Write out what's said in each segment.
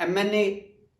MNA,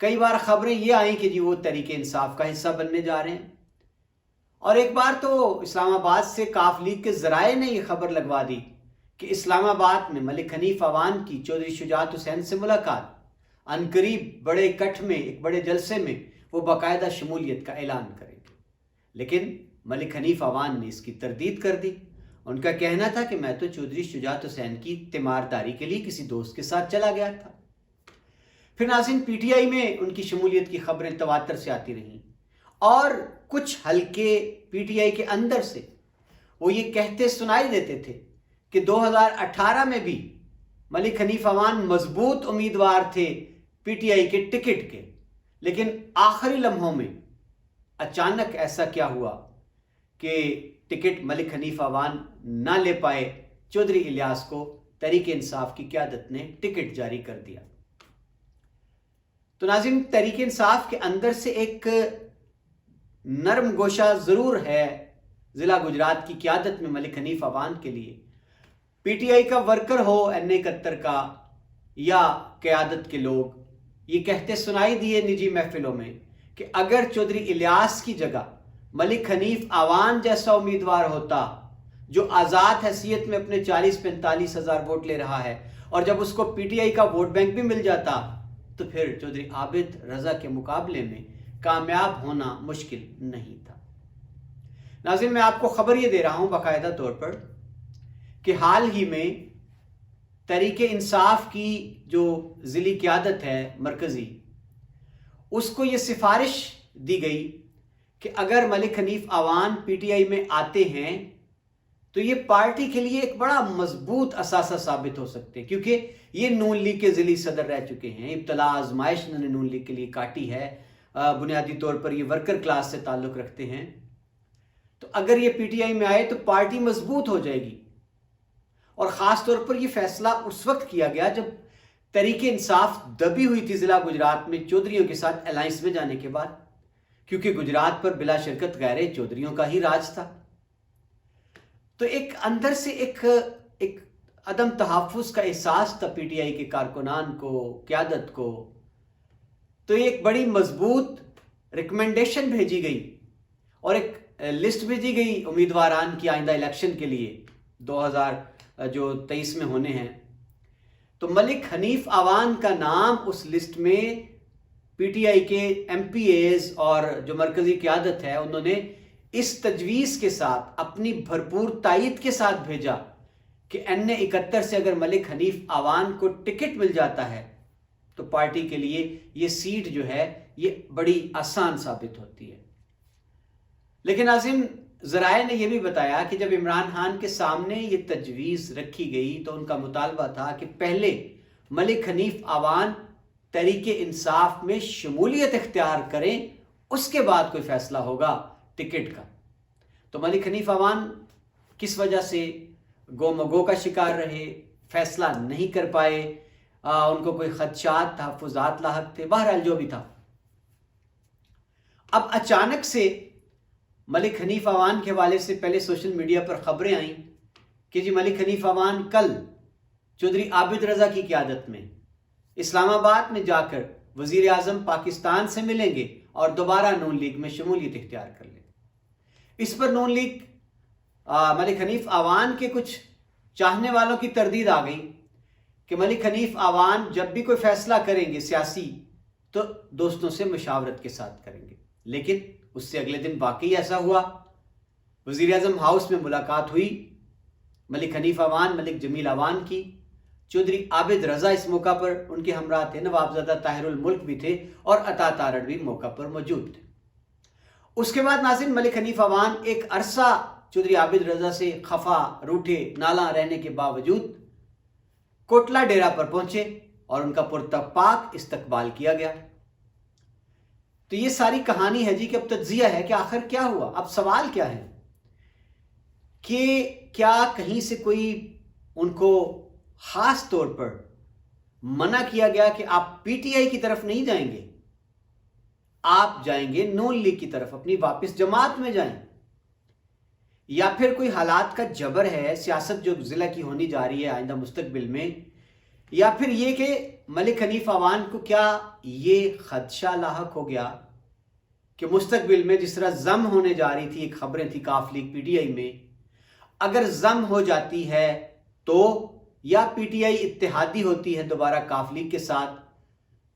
کئی بار خبریں یہ آئیں کہ جی وہ تحریک انصاف کا حصہ بننے جا رہے ہیں، اور ایک بار تو اسلام آباد سے کاف لیگ کے ذرائع نے یہ خبر لگوا دی کہ اسلام آباد میں ملک حنیف عوان کی چودھری شجاعت حسین سے ملاقات، عنقریب بڑے اکٹھ میں ایک بڑے جلسے میں وہ باقاعدہ شمولیت کا اعلان کریں گے، لیکن ملک حنیف عوان نے اس کی تردید کر دی۔ ان کا کہنا تھا کہ میں تو چودھری شجاعت حسین کی تیمارداری کے لیے کسی دوست کے ساتھ چلا گیا تھا۔ پھر ناظرین پی ٹی آئی میں ان کی شمولیت کی خبریں تواتر سے آتی رہیں، اور کچھ حلقے پی ٹی آئی کے اندر سے وہ یہ کہتے سنائی دیتے تھے کہ 2018 میں بھی ملک حنیف عوان مضبوط امیدوار تھے پی ٹی آئی کے ٹکٹ کے، لیکن آخری لمحوں میں اچانک ایسا کیا ہوا کہ ٹکٹ ملک حنیف عوان نہ لے پائے، چودھری الیاس کو تحریک انصاف کی قیادت نے ٹکٹ جاری کر دیا۔ تو ناظرین تحریک انصاف کے اندر سے ایک نرم گوشہ ضرور ہے ضلع گجرات کی قیادت میں ملک حنیف عوان کے لیے۔ پی ٹی آئی کا ورکر ہو N71 کا یا قیادت کے لوگ یہ کہتے سنائی دیے نجی محفلوں میں کہ اگر چودھری الیاس کی جگہ ملک حنیف عوان جیسا امیدوار ہوتا جو آزاد حیثیت میں اپنے 40-45 ہزار ووٹ لے رہا ہے، اور جب اس کو پی ٹی آئی کا ووٹ بینک بھی مل جاتا، تو پھر چودھری عابد رضا کے مقابلے میں کامیاب ہونا مشکل نہیں تھا۔ ناظرین میں آپ کو خبر یہ دے رہا ہوں باقاعدہ طور پر کہ حال ہی میں تحریک انصاف کی جو ضلعی قیادت ہے مرکزی، اس کو یہ سفارش دی گئی کہ اگر ملک Hanif Awan P T I میں آتے ہیں تو یہ پارٹی کے لیے ایک بڑا مضبوط اثاثہ ثابت ہو سکتے، کیونکہ یہ نون لیگ کے ضلعی صدر رہ چکے ہیں، ابتلا آزمائش انہوں نے نون لیگ کے لیے کاٹی ہے، بنیادی طور پر یہ ورکر کلاس سے تعلق رکھتے ہیں۔ تو اگر یہ پی ٹی آئی میں آئے تو پارٹی مضبوط ہو جائے گی، اور خاص طور پر یہ فیصلہ اس وقت کیا گیا جب تحریک انصاف دبی ہوئی تھی ضلع گجرات میں چودھریوں کے ساتھ الائنس میں جانے کے بعد، کیونکہ گجرات پر بلا شرکت غیر چودھریوں کا ہی راج تھا۔ تو ایک اندر سے ایک عدم تحفظ کا احساس تھا پی ٹی آئی کے کارکنان کو، قیادت کو۔ تو ایک بڑی مضبوط ریکمنڈیشن بھیجی گئی اور ایک لسٹ بھیجی گئی امیدواران کی آئندہ الیکشن کے لیے 2023 میں ہونے ہیں۔ تو ملک حنیف عوان کا نام اس لسٹ میں پی ٹی آئی کے ایم پی ایز اور جو مرکزی قیادت ہے انہوں نے اس تجویز کے ساتھ اپنی بھرپور تائید کے ساتھ بھیجا کہ N71 سے اگر ملک حنیف عوان کو ٹکٹ مل جاتا ہے تو پارٹی کے لیے یہ سیٹ جو ہے یہ بڑی آسان ثابت ہوتی ہے۔ لیکن ناظرین ذرائع نے یہ بھی بتایا کہ جب عمران خان کے سامنے یہ تجویز رکھی گئی تو ان کا مطالبہ تھا کہ پہلے ملک حنیف عوان تحریک انصاف میں شمولیت اختیار کریں، اس کے بعد کوئی فیصلہ ہوگا ٹکٹ کا۔ تو ملک حنیف عوان کس وجہ سے گو مگو کا شکار رہے، فیصلہ نہیں کر پائے، ان کو کوئی خدشات تحفظات لاحق تھے، بہرحال جو بھی تھا۔ اب اچانک سے ملک حنیف عوان کے حوالے سے پہلے سوشل میڈیا پر خبریں آئیں کہ جی ملک حنیف عوان کل چودھری عابد رضا کی قیادت میں اسلام آباد میں جا کر وزیر اعظم پاکستان سے ملیں گے اور دوبارہ نون لیگ میں شمولیت اختیار کر لیں گے۔ اس پر نون لیگ ملک حنیف عوان کے کچھ چاہنے والوں کی تردید آ گئی کہ ملک حنیف عوان جب بھی کوئی فیصلہ کریں گے سیاسی تو دوستوں سے مشاورت کے ساتھ کریں گے، لیکن اس سے اگلے دن واقعی ایسا ہوا۔ وزیر اعظم ہاؤس میں ملاقات ہوئی ملک حنیف عوان، ملک جمیل عوان کی، چودھری عابد رضا اس موقع پر ان کے ہمراہ تھے، نوابزادہ طاہر الملک بھی تھے اور عطا تارڑ بھی موقع پر موجود تھے۔ اس کے بعد ناظرین ملک حنیف عوان ایک عرصہ چودھری عابد رضا سے خفا، روٹھے، نالاں رہنے کے باوجود کوٹلہ ڈیرا پر پہنچے اور ان کا پرتپاک استقبال کیا گیا۔ تو یہ ساری کہانی ہے جی کہ اب تجزیہ ہے کہ آخر کیا ہوا۔ اب سوال کیا ہے کہ کیا کہیں سے کوئی ان کو خاص طور پر منع کیا گیا کہ آپ پی ٹی آئی کی طرف نہیں جائیں گے، آپ جائیں گے نون لیگ کی طرف، اپنی واپس جماعت میں جائیں، یا پھر کوئی حالات کا جبر ہے، سیاست جو ضلع کی ہونی جا رہی ہے آئندہ مستقبل میں، یا پھر یہ کہ ملک حنیف عوان کو کیا یہ خدشہ لاحق ہو گیا کہ مستقبل میں جس طرح ضم ہونے جا رہی تھی، ایک خبریں تھی کاف لیگ پی ٹی آئی میں، اگر ضم ہو جاتی ہے تو یا پی ٹی آئی اتحادی ہوتی ہے دوبارہ کاف لیگ کے ساتھ،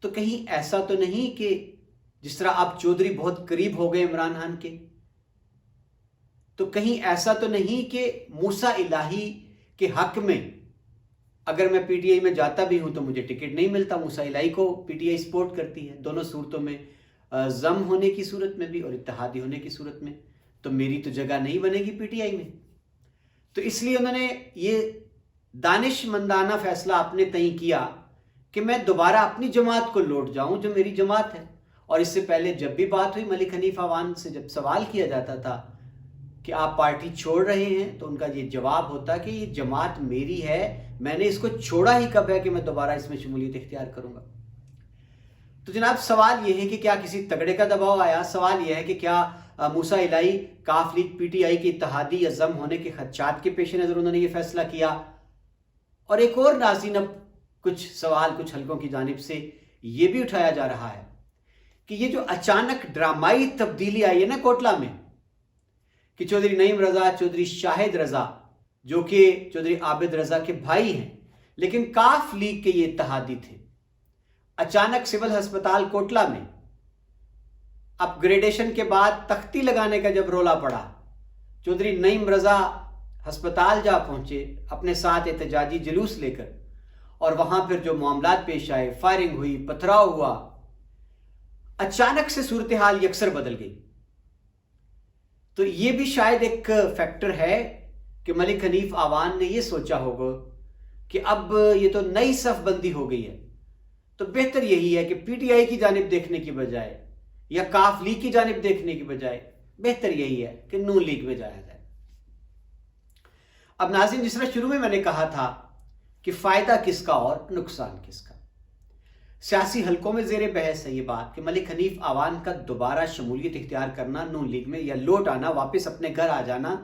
تو کہیں ایسا تو نہیں کہ جس طرح اب چودھری بہت قریب ہو گئے عمران خان کے، تو کہیں ایسا تو نہیں کہ موسیٰ الہی کے حق میں اگر میں پی ٹی آئی میں جاتا بھی ہوں تو مجھے ٹکٹ نہیں ملتا؟ موسیٰ الہی کو پی ٹی آئی سپورٹ کرتی ہے دونوں صورتوں میں، ضم ہونے کی صورت میں بھی اور اتحادی ہونے کی صورت میں، تو میری تو جگہ نہیں بنے گی پی ٹی آئی میں۔ تو اس لیے انہوں نے یہ دانش مندانہ فیصلہ اپنے تئیں کیا کہ میں دوبارہ اپنی جماعت کو لوٹ جاؤں جو میری جماعت ہے۔ اور اس سے پہلے جب بھی بات ہوئی ملک حنیف عوان سے، جب سوال کیا جاتا تھا کہ آپ پارٹی چھوڑ رہے ہیں، تو ان کا یہ جواب ہوتا کہ یہ جماعت میری ہے، میں نے اس کو چھوڑا ہی کب ہے کہ میں دوبارہ اس میں شمولیت اختیار کروں گا۔ تو جناب سوال یہ ہے کہ کیا کسی تگڑے کا دباؤ آیا؟ سوال یہ ہے کہ کیا موسیٰ الہی کاف لیگ پی ٹی آئی کی اتحادی یا ضم ہونے کے خدشات کے پیش نظر انہوں نے یہ فیصلہ کیا؟ اور ایک اور ناظرین، اب کچھ سوال کچھ حلقوں کی جانب سے یہ بھی اٹھایا جا رہا ہے کہ یہ جو اچانک ڈرامائی تبدیلی آئی ہے نا کوٹلہ میں، کہ چودھری نعیم رضا، چودھری شاہد رضا جو کہ چودھری عابد رضا کے بھائی ہیں لیکن کاف لیگ کے یہ اتحادی تھے، اچانک سول ہسپتال کوٹلہ میں اپ گریڈیشن کے بعد تختی لگانے کا جب رولا پڑا، چودھری نعیم رضا ہسپتال جا پہنچے اپنے ساتھ احتجاجی جلوس لے کر، اور وہاں پھر جو معاملات پیش آئے، فائرنگ ہوئی، پتھراؤ ہوا، اچانک سے صورتحال یکسر بدل گئی۔ تو یہ بھی شاید ایک فیکٹر ہے کہ ملک حنیف عوان نے یہ سوچا ہوگا کہ اب یہ تو نئی صف بندی ہو گئی ہے، تو بہتر یہی ہے کہ پی ٹی آئی کی جانب دیکھنے کی بجائے یا کاف لیگ کی جانب دیکھنے کی بجائے بہتر یہی ہے کہ نون لیگ میں جایا جائے۔ اب ناظرین، جس طرح شروع میں نے کہا تھا کہ فائدہ کس کا اور نقصان کس کا، سیاسی حلقوں میں زیر بحث ہے یہ بات کہ ملک حنیف عوان کا دوبارہ شمولیت اختیار کرنا نون لیگ میں یا لوٹ آنا، واپس اپنے گھر آ جانا،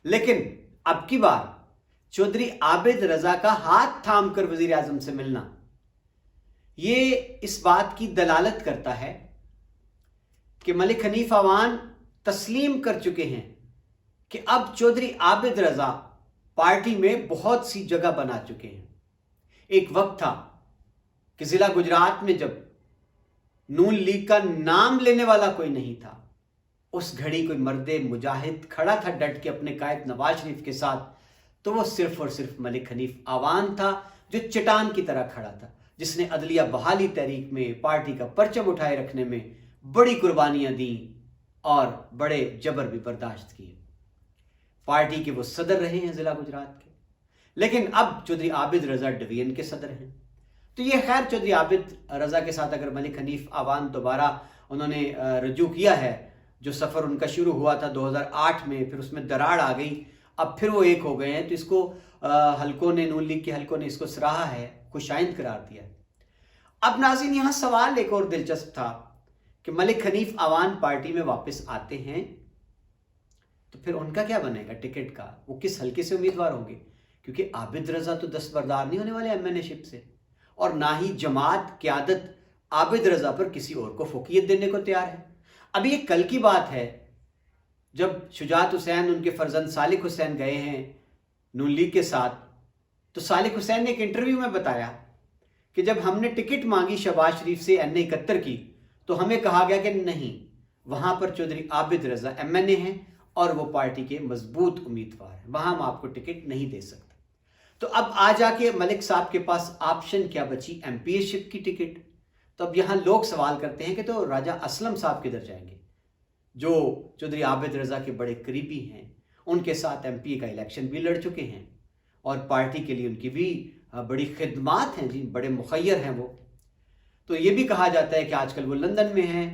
لیکن اب کی بار چودھری عابد رضا کا ہاتھ تھام کر وزیر اعظم سے ملنا، یہ اس بات کی دلالت کرتا ہے کہ ملک حنیف عوان تسلیم کر چکے ہیں کہ اب چودھری عابد رضا پارٹی میں بہت سی جگہ بنا چکے ہیں۔ ایک وقت تھا کہ ضلع گجرات میں جب نون لیگ کا نام لینے والا کوئی نہیں تھا، اس گھڑی کوئی مرد مجاہد کھڑا تھا ڈٹ کے اپنے قائد نواز شریف کے ساتھ، تو وہ صرف اور صرف ملک حنیف عوان تھا، جو چٹان کی طرح کھڑا تھا، جس نے عدلیہ بحالی تحریک میں پارٹی کا پرچم اٹھائے رکھنے میں بڑی قربانیاں دیں اور بڑے جبر بھی برداشت کیے۔ پارٹی کے وہ صدر رہے ہیں ضلع گجرات کے، لیکن اب چودھری عابد رضا ڈویژن کے صدر ہیں۔ تو یہ خیر چودھری عابد رضا کے ساتھ اگر ملک حنیف عوان دوبارہ انہوں نے رجوع کیا ہے، جو سفر ان کا شروع ہوا تھا 2008 میں، پھر اس میں دراڑ آ گئی، اب پھر وہ ایک ہو گئے ہیں، تو اس کو حلقوں نے، نون لیگ کے حلقوں نے اس کو سراہا ہے، خوش آئند قرار دیا ہے۔ اب ناظرین، یہاں سوال ایک اور دلچسپ تھا کہ ملک حنیف عوان پارٹی میں واپس آتے ہیں تو پھر ان کا کیا بنے گا ٹکٹ کا، وہ کس حلقے سے امیدوار ہوں گے؟ کیونکہ عابد رضا تو دستبردار نہیں ہونے والے ایم این اے شپ سے، اور نہ ہی جماعت قیادت عابد رضا پر کسی اور کو فوقیت دینے کو تیار ہے۔ ابھی یہ کل کی بات ہے جب شجاعت حسین ان کے فرزند صالح حسین گئے ہیں نون لیگ کے ساتھ، تو صالح حسین نے ایک انٹرویو میں بتایا کہ جب ہم نے ٹکٹ مانگی شہباز شریف سے این اے 71 کی، تو ہمیں کہا گیا کہ نہیں، وہاں پر چودھری عابد رضا ایم این اے ہیں اور وہ پارٹی کے مضبوط امیدوار ہیں، وہاں ہم آپ کو ٹکٹ نہیں دے سکتے۔ تو اب آ جا کے ملک صاحب کے پاس آپشن کیا بچی؟ ایم پی اے شپ کی ٹکٹ۔ تو اب یہاں لوگ سوال کرتے ہیں کہ تو راجہ اسلم صاحب کدھر جائیں گے، جو چودھری عابد رضا کے بڑے قریبی ہیں، ان کے ساتھ ایم پی اے کا الیکشن بھی لڑ چکے ہیں اور پارٹی کے لیے ان کی بھی بڑی خدمات ہیں، جی بڑے مخیر ہیں وہ۔ تو یہ بھی کہا جاتا ہے کہ آج کل وہ لندن میں ہیں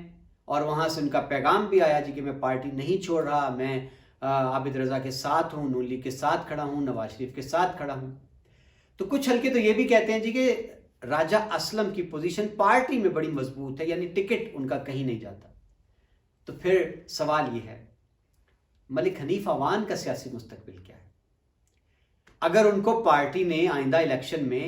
اور وہاں سے ان کا پیغام بھی آیا جی کہ میں پارٹی نہیں چھوڑ رہا، میں عابد رضا کے ساتھ ہوں، نون لیگ کے ساتھ کھڑا ہوں، نواز شریف کے ساتھ کھڑا ہوں۔ تو کچھ حلقے تو یہ بھی کہتے ہیں جی کہ راجہ اسلم کی پوزیشن پارٹی میں بڑی مضبوط ہے، یعنی ٹکٹ ان کا کہیں نہیں جاتا۔ تو پھر سوال یہ ہے ملک حنیف عوان کا سیاسی مستقبل کیا ہے؟ اگر ان کو پارٹی نے آئندہ الیکشن میں